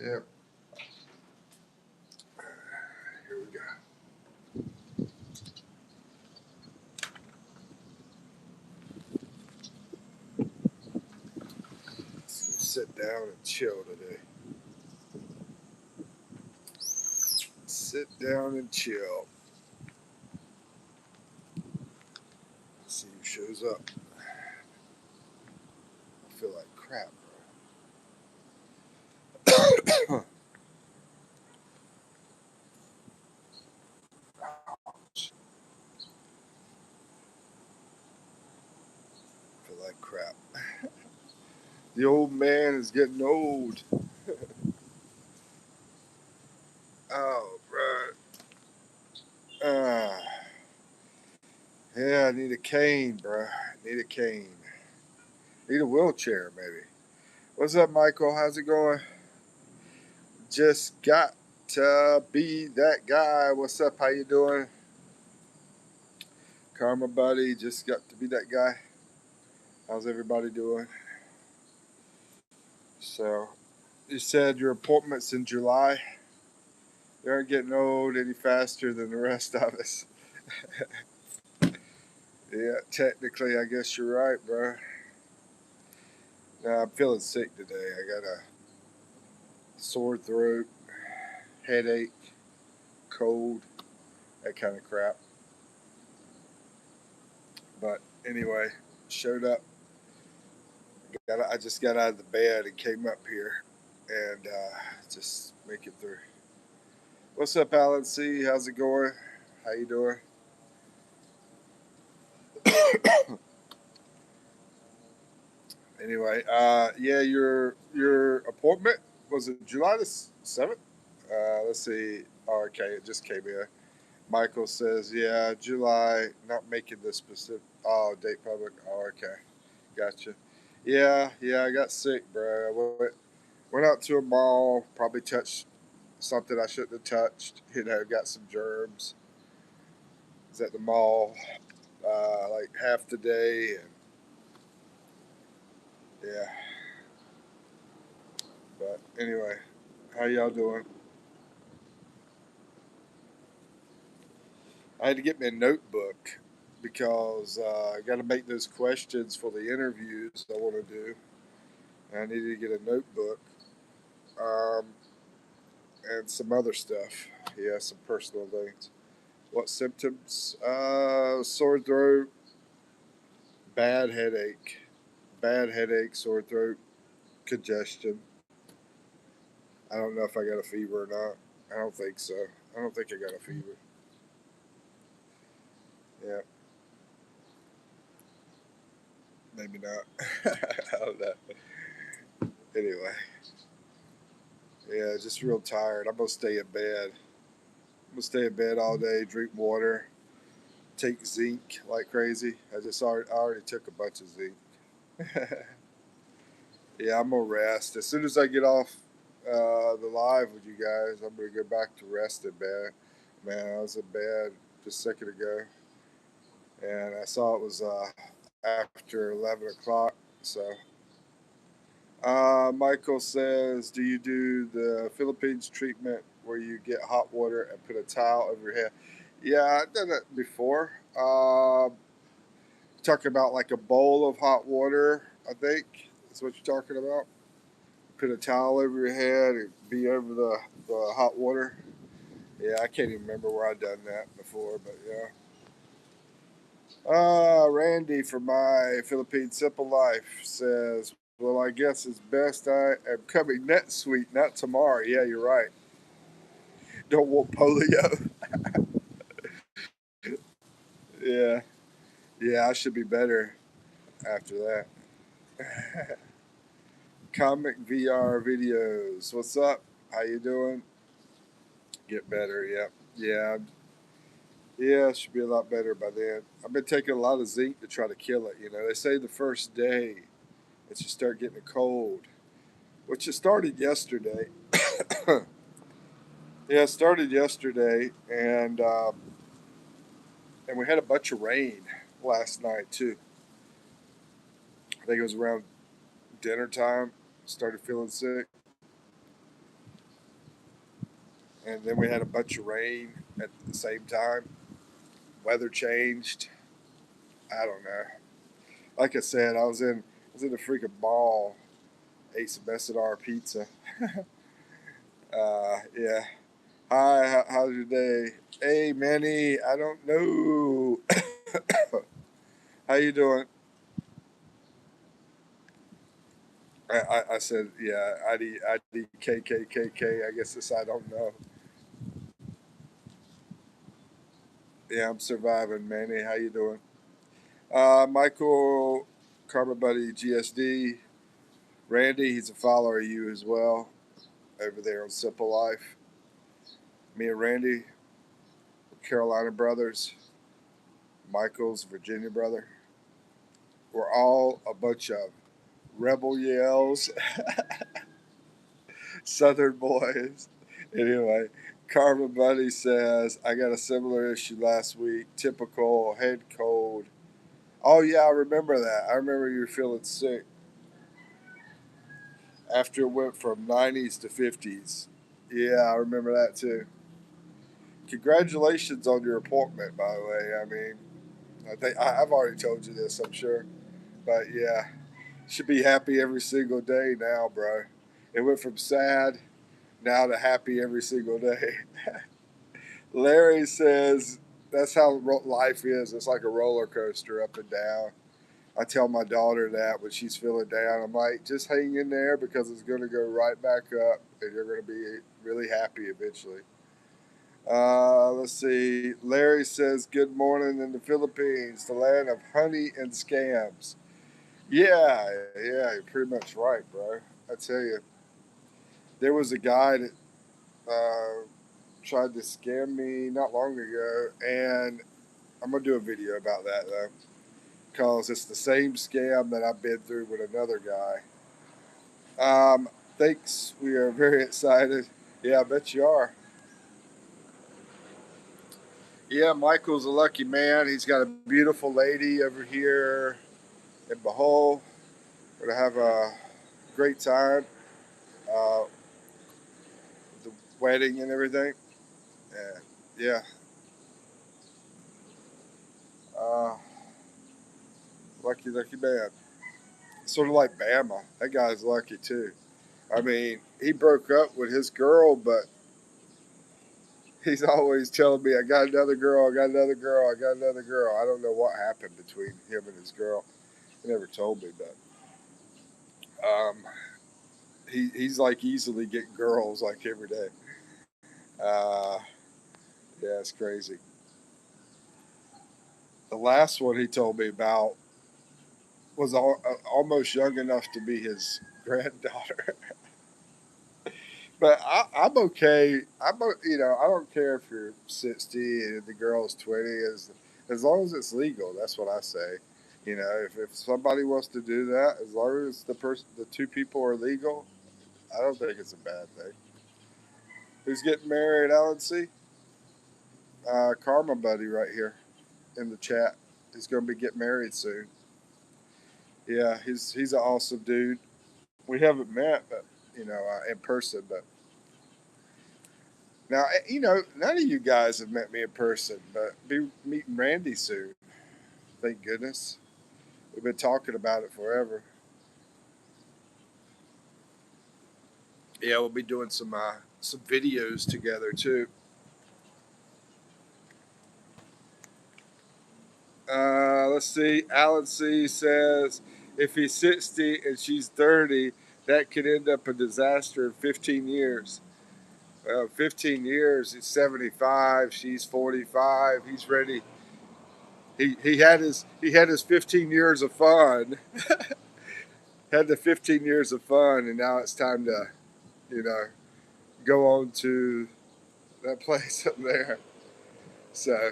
Yep. Here we go. Sit down and chill today. Sit down and chill. See who shows up. I feel like crap, bro. I feel like crap. The old man is getting old. Oh, bro. Ah, yeah, I need a cane, bro. I need a cane. Need a wheelchair, maybe. What's up, Michael? How's it going? Just got to be that guy. What's up? How you doing? Karma buddy, just got to be that guy. How's everybody doing? So, you said your appointment's in July. You aren't getting old any faster than the rest of us. Yeah, technically, I guess you're right, bro. Nah, I'm feeling sick today. I got a sore throat, headache, cold, that kind of crap. But anyway, showed up. I just got out of the bed and came up here and just make it through. What's up, Alan C? How's it going? How you doing? Anyway, yeah, your appointment was it July the 7th? Let's see. Oh, okay, it just came in. Michael says, yeah, July, not making the specific. Oh, date public. Oh, okay, gotcha. Yeah, yeah, I got sick, bro. Went out to a mall, probably touched something I shouldn't have touched. Got some germs. Was at the mall like half the day, and yeah. But anyway, how y'all doing? I had to get me a notebook because I got to make those questions for the interviews I want to do. And I needed to get a notebook um, and some other stuff. Yeah, some personal things. What symptoms? Sore throat, bad headache, sore throat, congestion. I don't know if I got a fever or not. I don't think so. I don't think I got a fever. Yeah, maybe not. I don't know. Anyway, yeah, just real tired. I'm gonna stay in bed. I'm gonna stay in bed all day, drink water, take zinc like crazy. I already took a bunch of zinc. Yeah, I'm gonna rest as soon as I get off the live with you guys. I'm gonna go back to rest in bed. Man, I was in bed just a second ago, and I saw it was after 11 o'clock. So, Michael says, "Do you do the Philippines treatment where you get hot water and put a towel over your head?" Yeah, I've done it before. Talking about like a bowl of hot water, I think is what you're talking about. Put a towel over your head and be over the hot water. Yeah, I can't even remember where I've done that before, but yeah. Randy from my Philippine Simple Life says, well, I guess it's best I am coming next week, not tomorrow. Yeah, you're right. Don't want polio. Yeah, yeah, I should be better after that. Comic VR videos. What's up? How you doing? Get better. Yeah, yeah, yeah. Should be a lot better by then. I've been taking a lot of zinc to try to kill it. You know, they say the first day that you start getting a cold, which it started yesterday. Yeah, it started yesterday, and we had a bunch of rain last night too. I think it was around dinner time. Started feeling sick. and then we had a bunch of rain at the same time. Weather changed. I don't know. Like I said, I was in a freaking mall. Ate some S&R pizza. Yeah. Hi, how's your day? Hey, Manny. I don't know. How you doing? I said, yeah, IDKKKK. I guess this I don't know. Yeah, I'm surviving, Manny. How you doing? Michael, Karma Buddy, GSD, Randy. He's a follower of you as well over there on Simple Life. Me and Randy, Carolina brothers. Michael's Virginia brother. We're all a bunch of rebel yells, Southern boys. Anyway, Karma Buddy says, I got a similar issue last week. Typical head cold. Oh, yeah, I remember that. I remember you were feeling sick after it went from 90s to 50s. Yeah, I remember that too. Congratulations on your appointment, by the way. I mean, I've already told you this, I'm sure. But yeah, should be happy every single day now, bro. It went from sad now to happy every single day. Larry says that's how life is. It's like a roller coaster up and down. I tell my daughter that when she's feeling down, I'm like, just hang in there because it's going to go right back up and you're going to be really happy eventually. Let's see. Larry says, good morning in the Philippines, the land of honey and scams. Yeah, yeah, you're pretty much right, bro. I tell you, there was a guy that tried to scam me not long ago, and I'm gonna do a video about that though, because it's the same scam that I've been through with another guy. Thanks. We are very excited. Yeah, I bet you are. Yeah, Michael's a lucky man. He's got a beautiful lady over here in Behold. We're gonna have a great time. Uh, the wedding and everything. And yeah, uh, lucky, lucky man. Sort of like Bama. That guy's lucky too. I mean, he broke up with his girl, but he's always telling me, I got another girl, I got another girl, I got another girl. I don't know what happened between him and his girl. He never told me, but he's like easily getting girls like every day. Uh, yeah, it's crazy. The last one he told me about was almost young enough to be his granddaughter. But I'm okay. I don't care if you're 60 and the girl's 20, as long as it's legal. That's what I say. If somebody wants to do that, as long as the two people are legal, I don't think it's a bad thing. Who's getting married, Alan C? Karma Buddy right here in the chat. He's going to be getting married soon. Yeah, he's an awesome dude. We haven't met, but in person. But now, none of you guys have met me in person, but be meeting Randy soon. Thank goodness. We've been talking about it forever. Yeah, we'll be doing some videos together too. Let's see. Alan C says if he's 60 and she's 30, that could end up a disaster in 15 years. 15 years. He's 75. She's 45. He's ready. He had his 15 years of fun. Had the 15 years of fun, and now it's time to, you know, go on to that place up there. So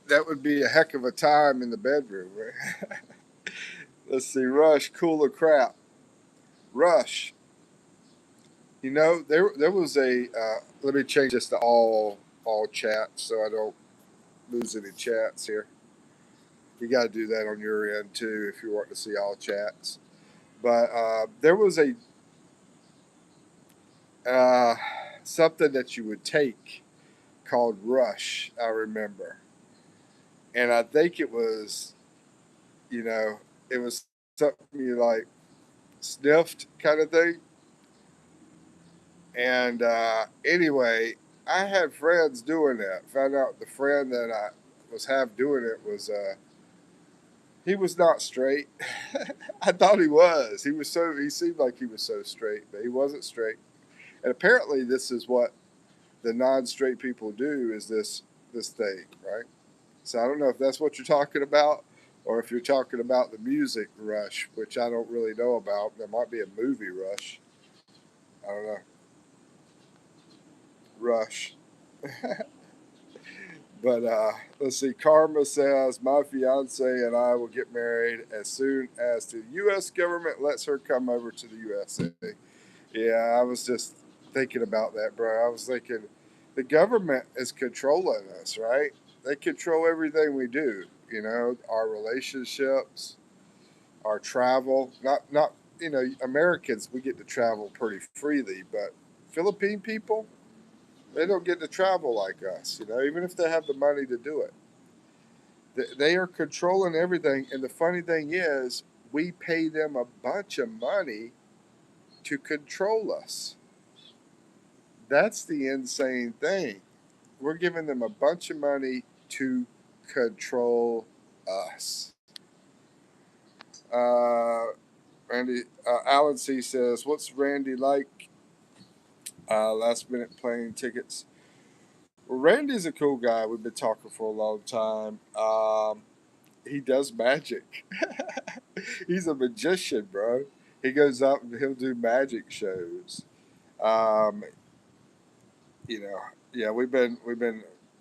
that would be a heck of a time in the bedroom. Right? Let's see, Rush, cooler crap. Rush, there was a. Let me change this to all chats so I don't lose any chats here. You got to do that on your end too if you want to see all chats. But there was a uh, something that you would take called Rush. I remember, and I think it was, you know, it was something you like sniffed kind of thing. And anyway, I had friends doing that. Found out the friend that I was have doing it was he was not straight. I thought he was. He seemed like he was so straight, but he wasn't straight. And apparently, this is what the non-straight people do is this thing, right? So I don't know if that's what you're talking about, or if you're talking about the music Rush, which I don't really know about. There might be a movie Rush. I don't know. Rush. But let's see. Karma says my fiance and I will get married as soon as the U.S. government lets her come over to the USA. Yeah, I was just thinking about that, bro. I was thinking the government is controlling us, right? They control everything we do. You know, our relationships, our travel. Not Americans we get to travel pretty freely, but Philippine people they don't get to travel like us. You know, even if they have the money to do it, they are controlling everything. And the funny thing is, we pay them a bunch of money to control us. That's the insane thing. We're giving them a bunch of money to control us. Uh, Alan C says, "What's Randy like? Last minute plane tickets." Well, Randy's a cool guy. We've been talking for a long time. He does magic. He's a magician, bro. He goes up and he'll do magic shows. Um, yeah, we've been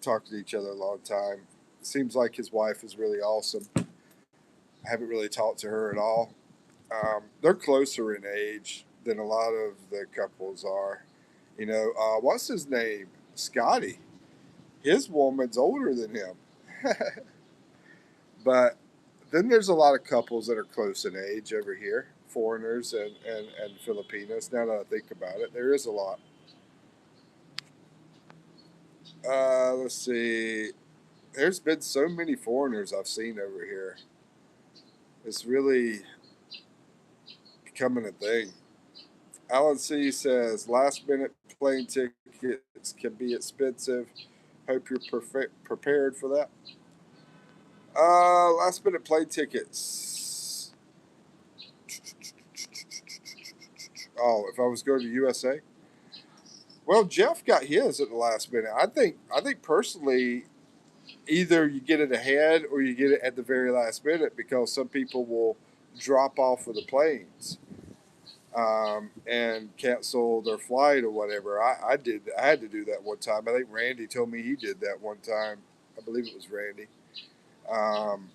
talking to each other a long time. Seems like his wife is really awesome. I haven't really talked to her at all. They're closer in age than a lot of the couples are. What's his name? Scotty. His woman's older than him. But then there's a lot of couples that are close in age over here, foreigners and Filipinos. Now that I think about it, there is a lot. Let's see. There's been so many foreigners I've seen over here. It's really becoming a thing. Alan C says last minute plane tickets can be expensive. Hope you're prepared for that. Last minute plane tickets. Oh, if I was going to USA, well, Jeff got his at the last minute. I think personally, either you get it ahead or you get it at the very last minute because some people will drop off of the planes and cancel their flight or whatever. I did. I had to do that one time. I think Randy told me he did that one time. I believe it was Randy. Um,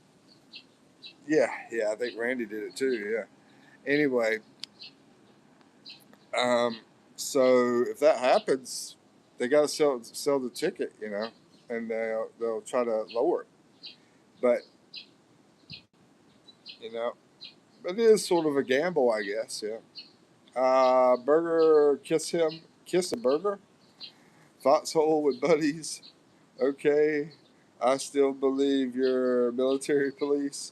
yeah, yeah. I think Randy did it too. Yeah. Anyway, um, so if that happens, they got to sell the ticket, and they'll try to lower it. But you know, it is sort of a gamble, I guess. Yeah. Burger, kiss a burger. Foxhole with buddies. Okay. I still believe you're military police.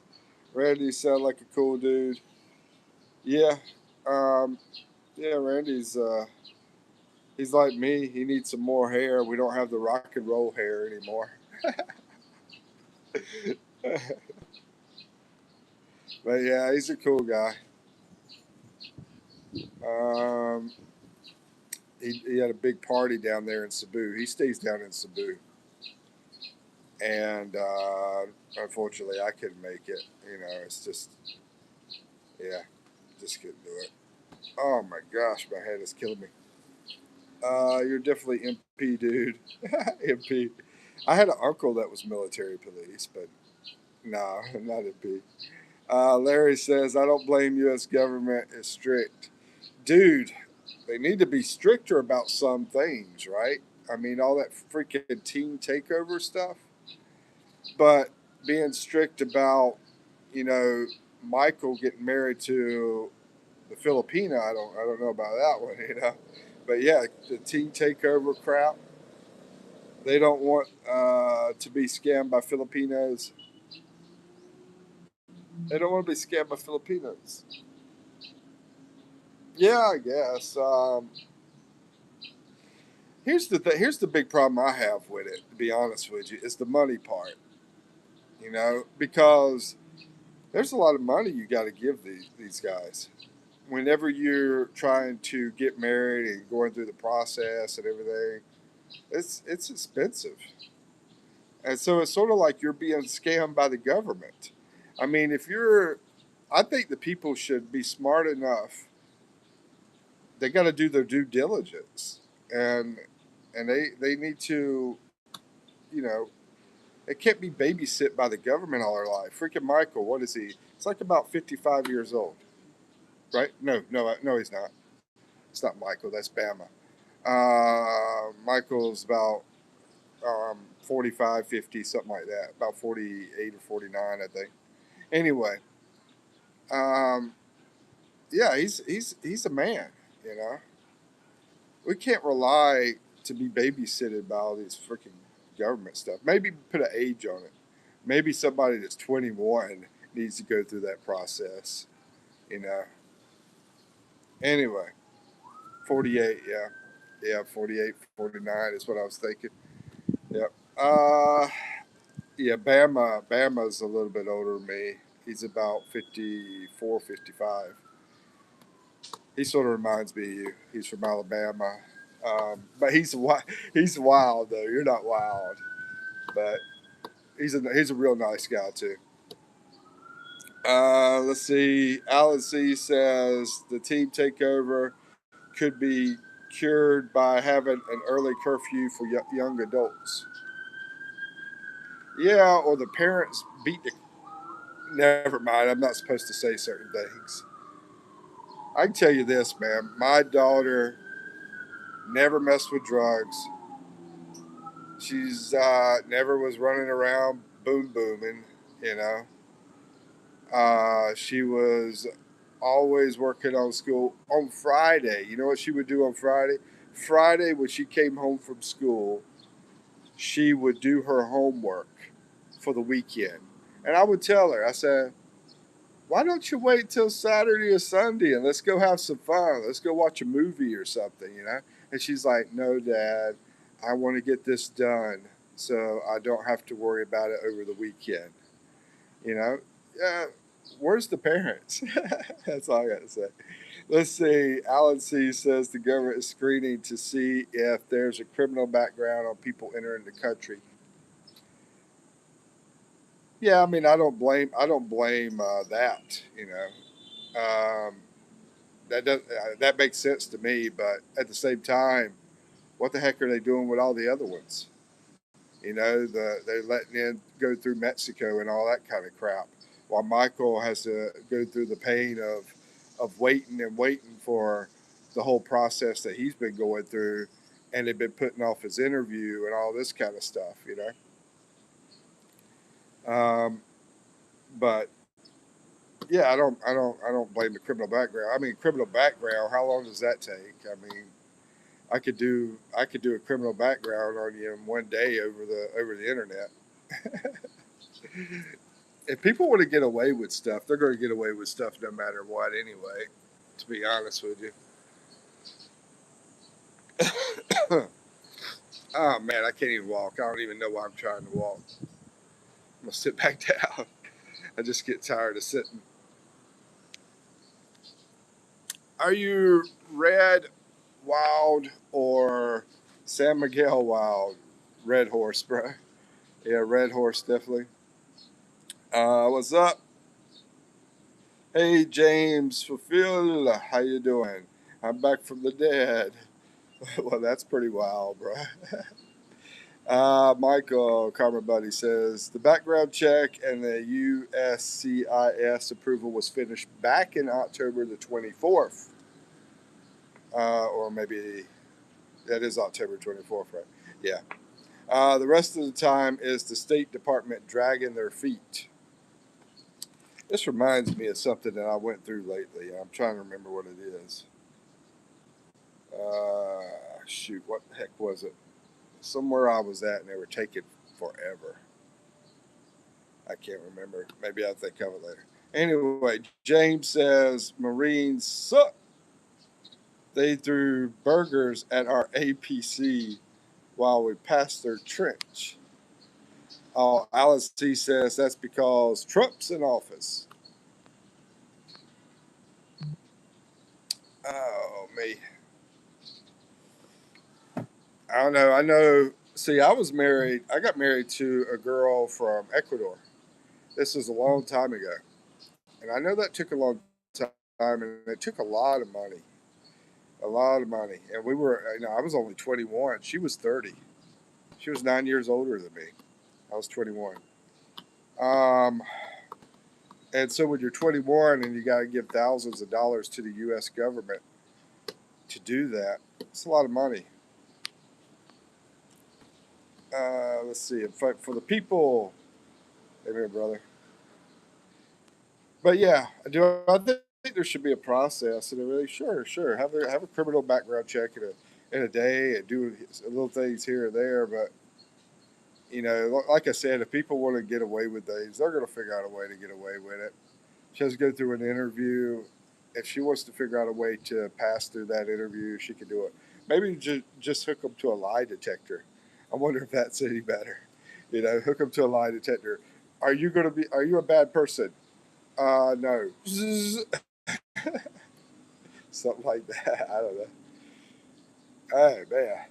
Randy sound like a cool dude. Yeah. Um, yeah, Randy's he's like me. He needs some more hair. We don't have the rock and roll hair anymore. But yeah, he's a cool guy. Um, he had a big party down there in Cebu. He stays down in Cebu. And unfortunately, I couldn't make it. It's just, yeah, just couldn't do it. Oh my gosh, my head is killing me. You're definitely MP, dude. MP. I had an uncle that was military police, but no, not MP. Larry says, I don't blame U.S. government is strict. Dude, they need to be stricter about some things, right? I mean, all that freaking team takeover stuff. But being strict about, you know, Michael getting married to the Filipina, I don't know about that one, But yeah, the team takeover crap. They don't want to be scammed by Filipinos. They don't want to be scammed by Filipinos. Yeah, I guess. Here's the Here's the big problem I have with it. To be honest with you, is the money part. Because there's a lot of money you got to give these guys. Whenever you're trying to get married and going through the process and everything, it's expensive, and so it's sort of like you're being scammed by the government. I mean, I think the people should be smart enough. They got to do their due diligence, and they need to, you know, it can't be babysit by the government all their life. Freaking Michael, what is he? It's like about 55 years old, right? No, he's not. It's not Michael. That's Bama. Michael's about 45, 50, something like that. About 48 or 49, I think. Anyway, um, yeah, he's a man. You know, we can't rely to be babysitted by all these freaking government stuff. Maybe put an age on it. Maybe somebody that's 21 needs to go through that process. You know. Anyway, 48. Yeah, 48, 49 is what I was thinking. Yep. Yeah, Bama's a little bit older than me. He's about 54, 55. He sort of reminds me of you. He's from Alabama. But he's wild, though. You're not wild. But he's a real nice guy, too. Let's see. Alan C says the team takeover could be cured by having an early curfew for young adults. Yeah, or the parents beat the. Never mind. I'm not supposed to say certain things. I can tell you this, man. My daughter never messed with drugs. She's never was running around boom booming. You know, she was always working on school on Friday. You know what she would do on Friday? Friday, when she came home from school, she would do her homework for the weekend. And I would tell her, I said, why don't you wait till Saturday or Sunday and let's go have some fun? Let's go watch a movie or something, you know? And she's like, no, Dad, I want to get this done so I don't have to worry about it over the weekend. You know? Yeah, where's the parents? That's all I got to say. Let's see. Alan C says the government is screening to see if there's a criminal background on people entering the country. Yeah, I mean, I don't blame that. Um, that makes sense to me. But at the same time, what the heck are they doing with all the other ones? They're letting in go through Mexico and all that kind of crap, while Michael has to go through the pain of waiting and waiting for the whole process that he's been going through, and they've been putting off his interview and all this kind of stuff. Um, but yeah, I don't blame the criminal background. I mean, criminal background. How long does that take? I mean, I could do a criminal background on you in one day over the internet. If people want to get away with stuff, they're going to get away with stuff no matter what anyway. To be honest with you. Oh man, I can't even walk. I don't even know why I'm trying to walk. I'm gonna sit back down. I just get tired of sitting. Are you red wild or San Miguel wild? Red horse, bro. Yeah, red horse definitely. What's up? Hey James Fulfill, how you doing? I'm back from the dead. Well, that's pretty wild, bro. Michael Karma Buddy says the background check and the USCIS approval was finished back in October the 24th, or maybe that is October 24th, right? Yeah. The rest of the time is the State Department dragging their feet. This reminds me of something that I went through lately. I'm trying to remember what it is. Uh, Shoot, what the heck was it? Somewhere I was at, and they were taking forever. I can't remember. Maybe I'll think of it later. Anyway, James says Marines suck. They threw burgers at our APC while we passed their trench. Oh, Alice C says that's because Trump's in office. Oh, me. I don't know. I know. See, I was married. I got married to a girl from Ecuador. This was a long time ago. And I know that took a long time and it took a lot of money. A lot of money. And we were, I was only 21. She was 30. She was 9 years older than me. I was 21. Um, and so when you're 21 and you got to give thousands of dollars to the U.S. government to do that, it's a lot of money. Let's see. For the people, amen, brother. But yeah, I think there should be a process, and really, sure, have a criminal background check in a day, and do little things here and there. But like I said, if people want to get away with things, they're going to figure out a way to get away with it. She has to go through an interview. If she wants to figure out a way to pass through that interview, she can do it. Maybe just hook them to a lie detector. I wonder if that's any better. Hook them to a lie detector. Are you a bad person? No. Something like that. I don't know. Oh man,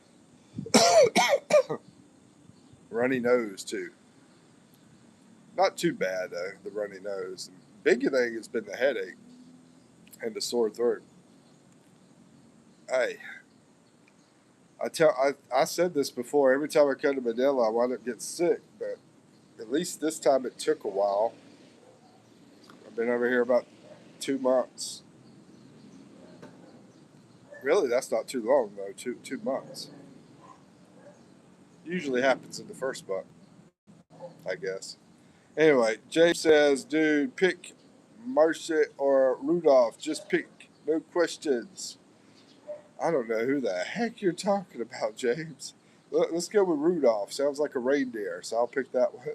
runny nose too. Not too bad though. The runny nose. Big thing has been the headache and the sore throat. Hey, I said this before. Every time I come to Manila, I wind up getting sick. But at least this time it took a while. I've been over here about 2 months. Really, that's not too long though. Two months. Usually happens in the first month, I guess. Anyway, James says, dude, pick Marcia or Rudolph. Just pick. No questions. I don't know who the heck you're talking about, James. Let's go with Rudolph. Sounds like a reindeer, so I'll pick that one.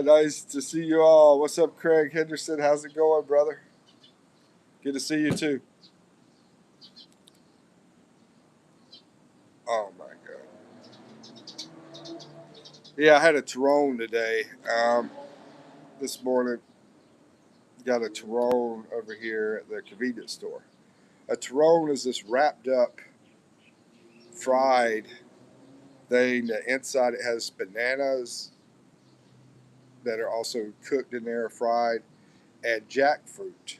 Nice to see you all. What's up, Craig Henderson? How's it going, brother? Good to see you, too. Oh, my God. Yeah, I had a Tyrone today. This morning, got a Tyrone over here at the convenience store. A Tyrone is this wrapped up, fried thing. The inside it has bananas that are also cooked in there, fried, and jackfruit.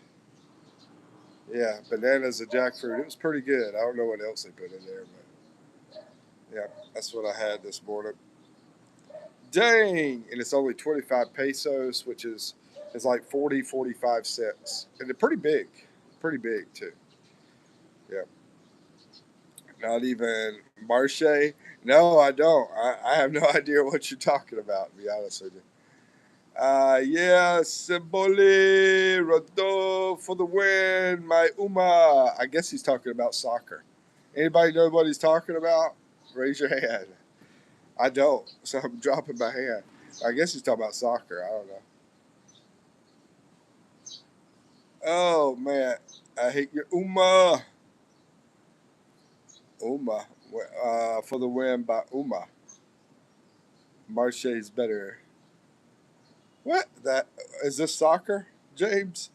Yeah, bananas and jackfruit. It was pretty good. I don't know what else they put in there, but yeah, that's what I had this morning. Dang! And it's only 25 pesos, which is like 40, 45 cents. And they're pretty big too. Yeah. Not even Marche. No, I don't. I have no idea what you're talking about, to be honest with you. Yeah, Simboli, Rodo for the win, my Uma. I guess he's talking about soccer. Anybody know what he's talking about? Raise your hand. I don't, so I'm dropping my hand. I guess he's talking about soccer. I don't know. Oh, man. I hate your Uma. Uma. For the win by Uma. Marche's better. What? That is this soccer, James?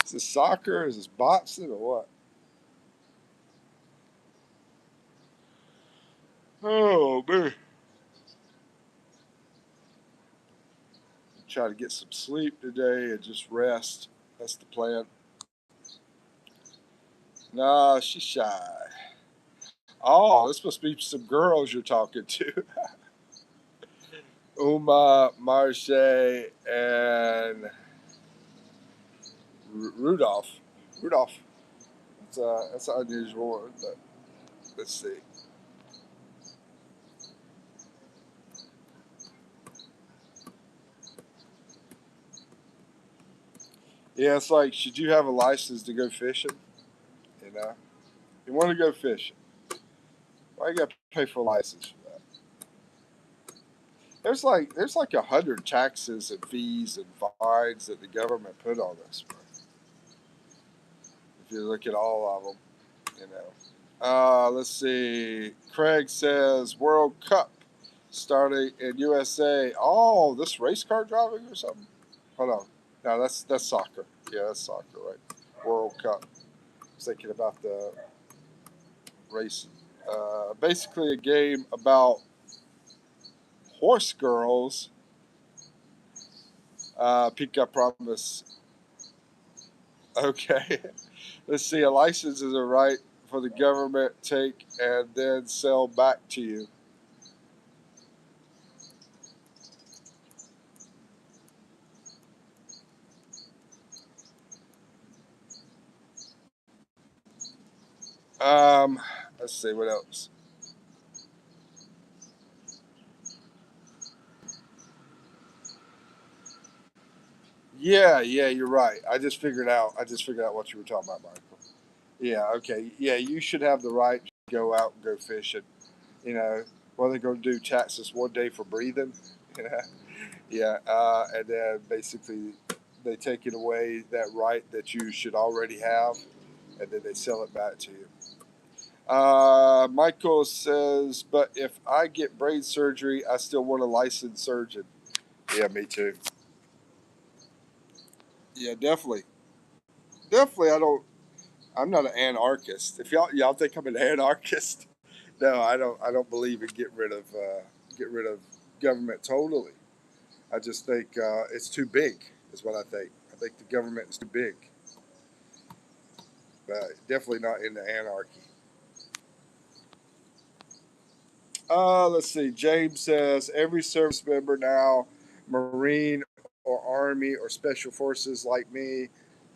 Is this soccer? Is this boxing or what? Oh man. Try to get some sleep today and just rest. That's the plan. Nah, she's shy. Oh, this must be some girls you're talking to. Uma, Marche, and Rudolph. Rudolph. That's an unusual one, but let's see. Yeah, it's like, should you have a license to go fishing? You know, you want to go fishing. Why you got to pay for a license for that? There's like 100 taxes and fees and fines that the government put on us. Bro. If you look at all of them, you know. Let's see. Craig says World Cup starting in USA. Oh, this race car driving or something? Hold on. No, that's soccer. Yeah, that's soccer, right? World Cup. I was thinking about the race. Basically, a game about horse girls. Pick up promise. Okay. Let's see. A license is a right for the government take and then sell back to you. Um, let's see what else. Yeah, you're right. I just figured out what you were talking about, Michael. Yeah, okay. Yeah, you should have the right to go out and go fishing. You know, what are they going to do? Tax us one day for breathing? You know? Yeah, and then basically they take it away, that right that you should already have, and then they sell it back to you. Michael says, but if I get brain surgery, I still want a licensed surgeon. Yeah, me too. Yeah, definitely. Definitely, I don't. I'm not an anarchist. If y'all think I'm an anarchist, no, I don't. I don't believe in get rid of government totally. I just think it's too big. Is what I think. I think the government is too big, but definitely not into anarchy. Let's see. James says every service member now, Marine or Army or Special Forces like me,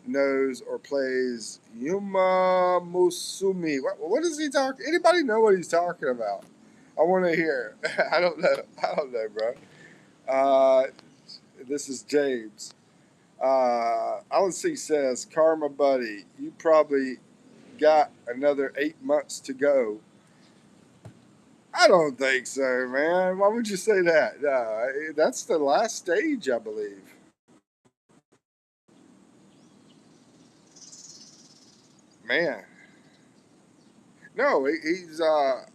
knows or plays Yuma Musumi. What is he talking? Anybody know what he's talking about? I want to hear. I don't know. I don't know, bro. Uh, this is James. Alan C says, Karma Buddy, you probably got another 8 months to go. I don't think so, man. Why would you say that? No, that's the last stage, I believe. Man, no, he's. Let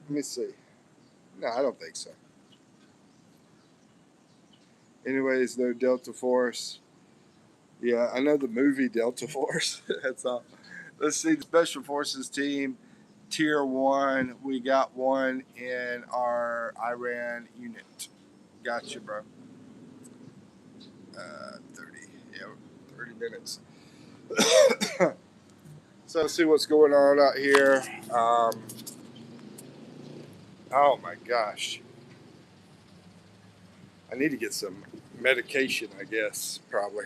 me see. No, I don't think so. Anyways, no Delta Force. Yeah, I know the movie Delta Force. That's all. Let's see the Special Forces team, Tier 1. We got one in our Iran unit. Gotcha, bro. 30. Yeah, 30 minutes. So let's see what's going on out here. Oh my gosh. I need to get some medication, I guess, probably.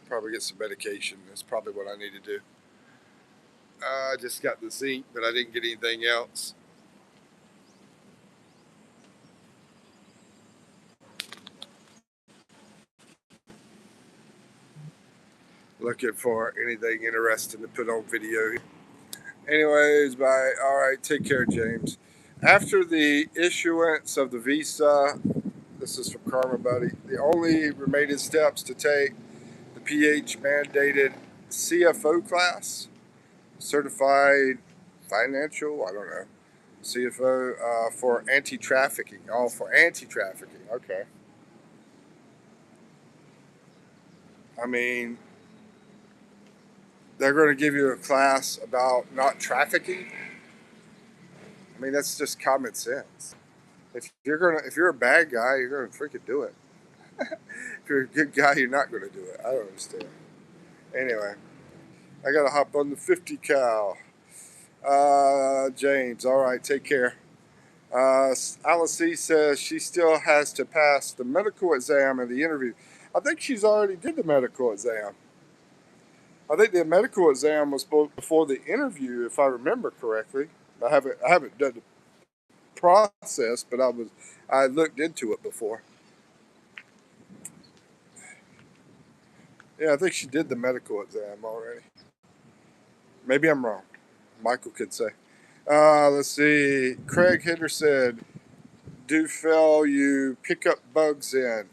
Probably get some medication. That's probably what I need to do. I just got the zinc, but I didn't get anything else. Looking for anything interesting to put on video. Anyways, bye. All right, take care, James. After the issuance of the visa, this is from Karma Buddy, the only remaining steps to take the PH mandated CFO class, certified financial, I don't know, CFO for anti trafficking. Oh, for anti trafficking. Okay. I mean, they're going to give you a class about not trafficking. I mean, that's just common sense. If you're a bad guy, you're gonna freaking do it. If you're a good guy, you're not gonna do it. I don't understand. Anyway, I gotta hop on the 50 cal. James, all right, take care. Alice C says she still has to pass the medical exam and the interview. I think she's already did the medical exam. I think the medical exam was before the interview, if I remember correctly. I haven't done the process, but I looked into it before. Yeah, I think she did the medical exam already. Maybe I'm wrong. Michael could say. Let's see. Craig Hitter said, "Do fell you pick up bugs in?"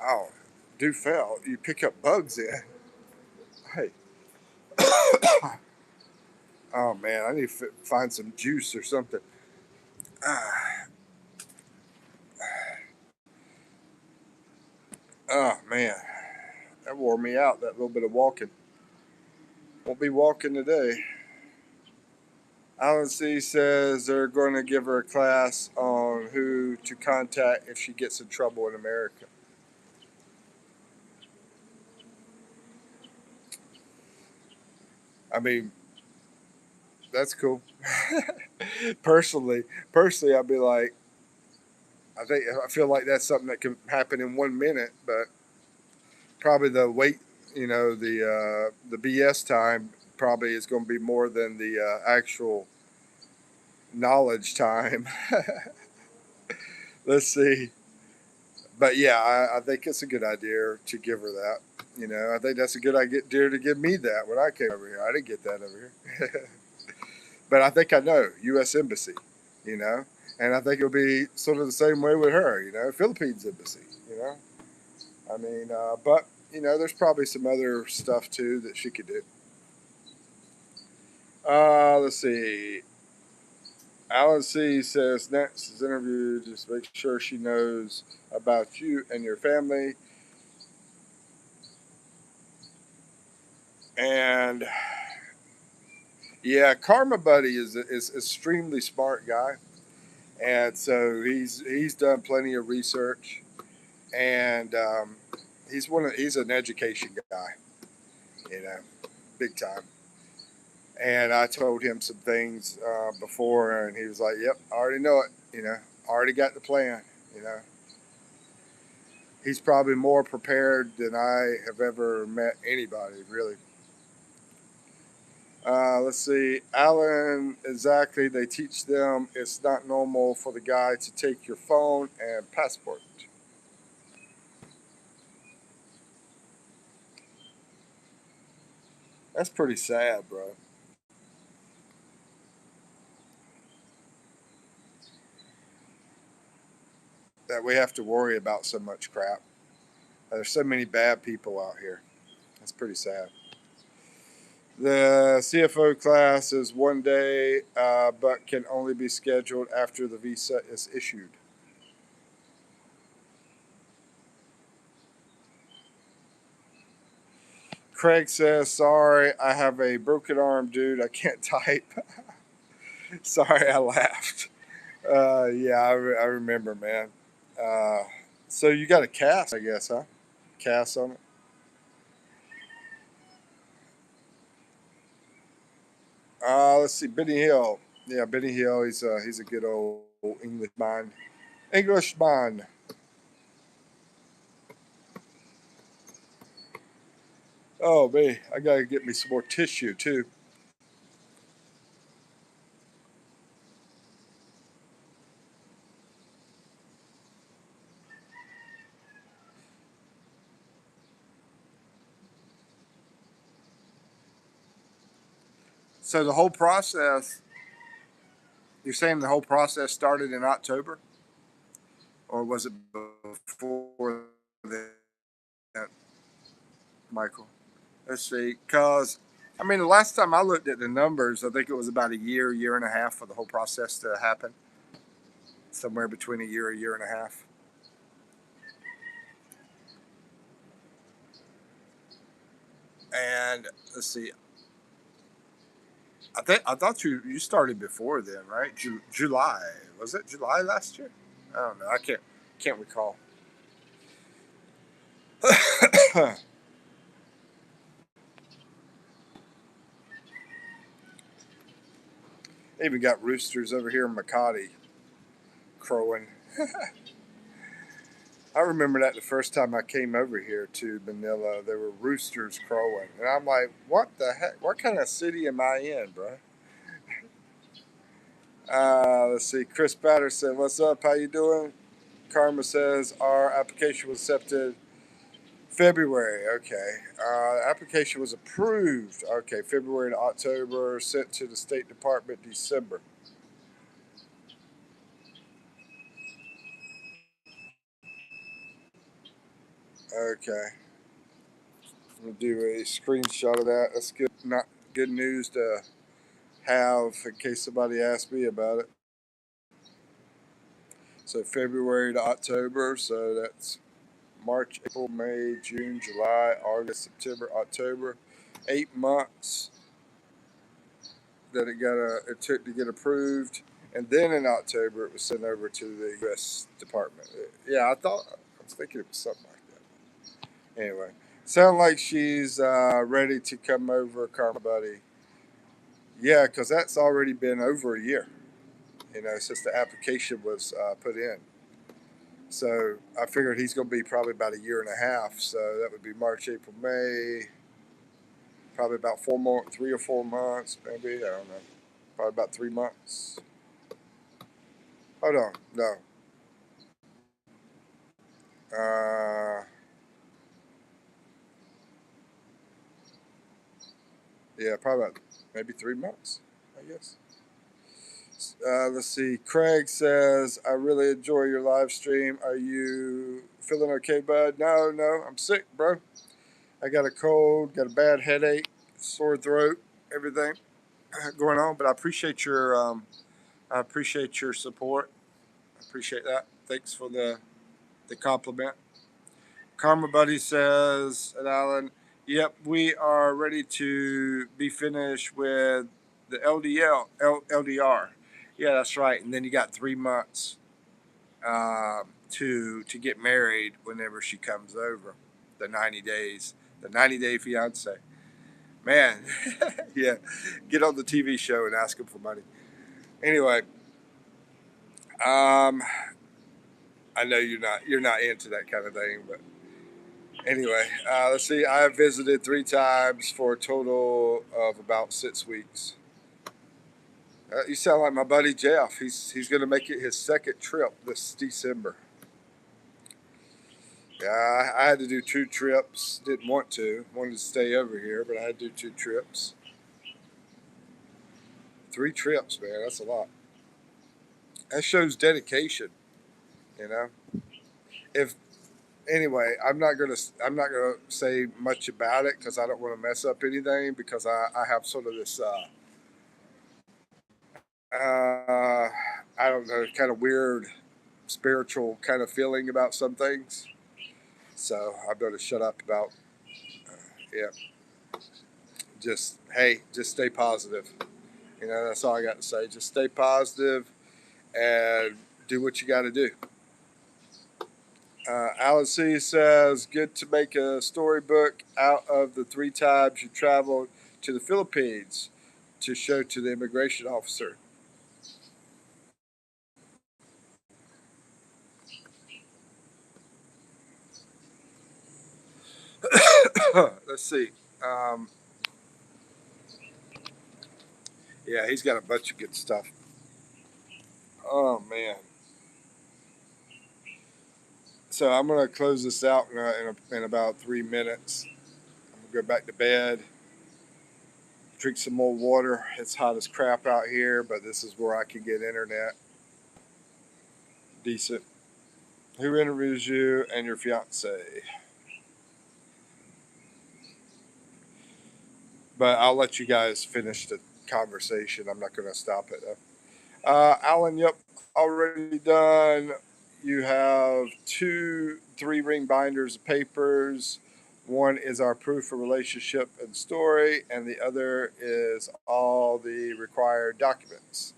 Oh, do fell you pick up bugs in? Hey, oh man, I need to find some juice or something. Ah, oh man, that wore me out. That little bit of walking. Won't be walking today. Alan C says they're going to give her a class on who to contact if she gets in trouble in America. I mean, that's cool. personally, personally, I'd be like, I feel like that's something that can happen in 1 minute, but probably the wait, the BS time probably is going to be more than the actual knowledge time. Let's see. But yeah, I think it's a good idea to give her that. I think that's a good idea to give me that when I came over here. I didn't get that over here. But I think I know U.S. Embassy, you know, and I think it'll be sort of the same way with her, Philippines Embassy, you know. I mean, but there's probably some other stuff too that she could do. Let's see. Alan C says next is interview. Just make sure she knows about you and your family. And yeah, Karma Buddy is extremely smart guy, and so he's done plenty of research, and he's an education guy, you know, big time. And I told him some things before, and he was like, "Yep, I already know it. Already got the plan. You know, he's probably more prepared than I have ever met anybody, really." Let's see, Alan. Exactly, they teach them it's not normal for the guy to take your phone and passport. That's pretty sad, bro. That we have to worry about so much crap. There's so many bad people out here. That's pretty sad. The CFO class is 1 day, but can only be scheduled after the visa is issued. Craig says, "Sorry, I have a broken arm, dude. I can't type." Sorry, I laughed. Yeah, I remember, man. Uh, so you got a cast, I guess, huh? Cast on it. Let's see, Benny Hill. Yeah, Benny Hill. He's a good old English mind. Englishman. Oh man, I gotta get me some more tissue too. So the whole process, you're saying the whole process started in October, or was it before that, Michael? Let's see, because I mean, the last time I looked at the numbers, I think it was about a year and a half for the whole process to happen. Somewhere between a year and a half. And let's see, I thought you started before then, right? July, was it July last year? I don't know. I can't recall. They even got roosters over here in Makati crowing. I remember that the first time I came over here to Manila, there were roosters crowing, and I'm like, "What the heck? What kind of city am I in, bro?" Let's see. Chris Patterson, what's up? How you doing? Karma says our application was accepted February, okay. Application was approved. Okay, February to October, sent to the State Department December. Okay, I'm gonna do a screenshot of that. That's good. Not good news to have in case somebody asks me about it. So February to October. So that's March, April, May, June, July, August, September, October. 8 months that it took to get approved, and then in October it was sent over to the U.S. Department. Yeah, I was thinking it was something like that. Anyway, sound like she's ready to come over, Karma Buddy. Yeah, because that's already been over a year. Since the application was put in. So I figured he's going to be probably about a year and a half. So that would be March, April, May. Probably about 3 or 4 months, maybe. I don't know. Probably about 3 months. Hold on. No. Uh, yeah, probably about maybe 3 months, I guess. Let's see. Craig says, I really enjoy your live stream. Are you feeling okay, bud? No, no. I'm sick, bro. I got a cold, got a bad headache, sore throat, everything going on. But I appreciate your support. I appreciate that. Thanks for the compliment. Karma Buddy says, and Alan, yep, we are ready to be finished with the LDR. Yeah, that's right. And then you got 3 months to get married whenever she comes over. The 90 days, the 90-day fiance. Man, yeah, get on the TV show and ask him for money. Anyway, I know you're not into that kind of thing, but anyway, let's see. I have visited 3 times for a total of about 6 weeks. You sound like my buddy Jeff. He's going to make it his second trip this December. Yeah, I had to do 2 trips. Didn't want to. Wanted to stay over here, but I had to do 2 trips. 3 trips, man. That's a lot. That shows dedication. You know. If anyway, I'm not gonna say much about it because I don't want to mess up anything because I have sort of this I don't know, kind of weird spiritual kind of feeling about some things. So I'm going to shut up about yeah. Just stay positive. That's all I got to say. Just stay positive and do what you got to do. Alan C says, good to make a storybook out of the 3 times you traveled to the Philippines to show to the immigration officer. Let's see. Um, yeah, he's got a bunch of good stuff. Oh, man. So I'm going to close this out in about 3 minutes. I'm going to go back to bed, drink some more water. It's hot as crap out here, but this is where I can get internet decent. Who interviews you and your fiance? But I'll let you guys finish the conversation. I'm not going to stop it though. Alan, yep, already done. You have 3 ring binders of papers. One is our proof of relationship and story, and the other is all the required documents.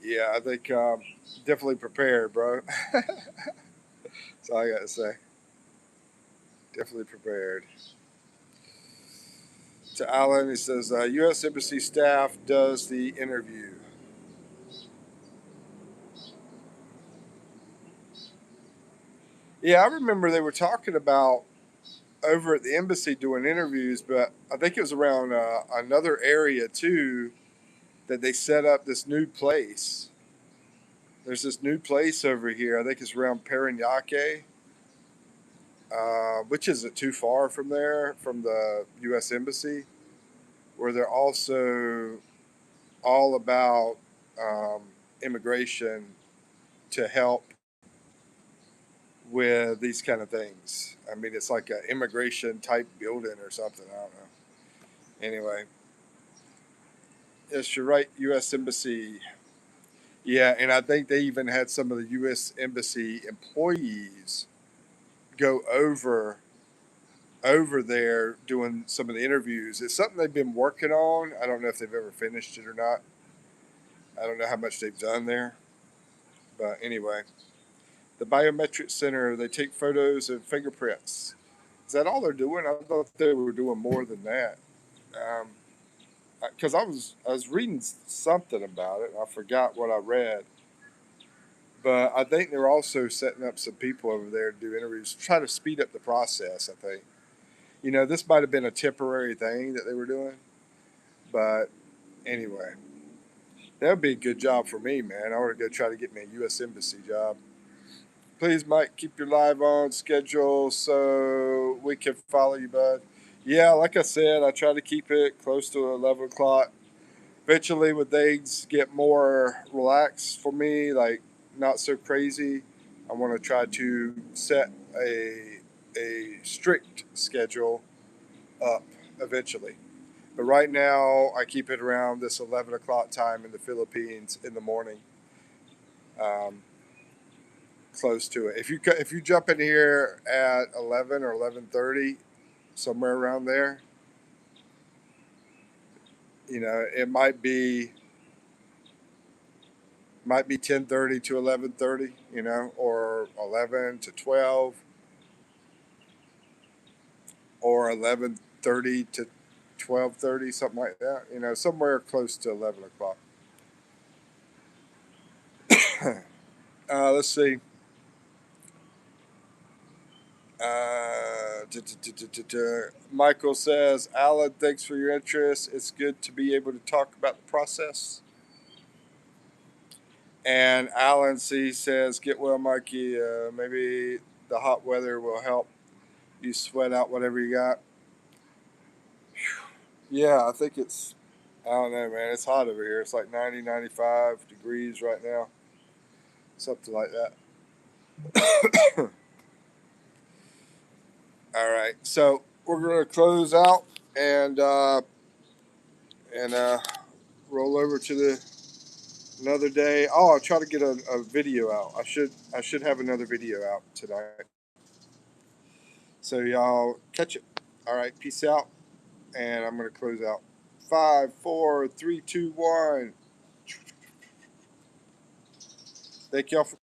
Yeah, I think definitely prepared, bro. That's all I got to say. Definitely prepared. To Alan, he says, U.S. Embassy staff does the interview. Yeah, I remember they were talking about over at the embassy doing interviews, but I think it was around another area too that they set up this new place. There's this new place over here. I think it's around Parañaque, which isn't too far from there, from the U.S. Embassy, where they're also all about um, immigration to help with these kind of things. I mean, it's like an immigration type building or something. I don't know. Anyway, yes, you're right. U.S. Embassy. Yeah, and I think they even had some of the U.S. Embassy employees go over there doing some of the interviews. It's something they've been working on. I don't know if they've ever finished it or not. I don't know how much they've done there. But anyway, the biometric center, they take photos and fingerprints. Is that all they're doing? I thought they were doing more than that. Because I was reading something about it. I forgot what I read, but I think they're also setting up some people over there to do interviews, try to speed up the process. I think this might have been a temporary thing that they were doing, but anyway, that would be a good job for me, man. I want to go try to get me a U.S. Embassy job. Please, Mike, keep your live on schedule so we can follow you, bud. Yeah, like I said, I try to keep it close to 11 o'clock. Eventually, when things get more relaxed for me, like not so crazy, I want to try to set a strict schedule up eventually. But right now, I keep it around this 11 o'clock time in the Philippines in the morning, um, close to it. If you jump in here at 11 or 11:30, somewhere around there, it might be 10:30 to 11:30, or 11 to 12, or 11:30 to 12:30, something like that. Somewhere close to 11 o'clock. Let's see. Michael says, Alan, thanks for your interest. It's good to be able to talk about the process. And Alan C says, get well, Mikey. Maybe the hot weather will help you sweat out whatever you got. Yeah, I think I don't know, man. It's hot over here. It's like 90, 95 degrees right now. Something like that. All right. So we're going to close out and roll over to another day. Oh, I'll try to get a video out. I should have another video out tonight. So y'all catch it. All right. Peace out. And I'm going to close out. 5, 4, 3, 2, 1. Thank y'all for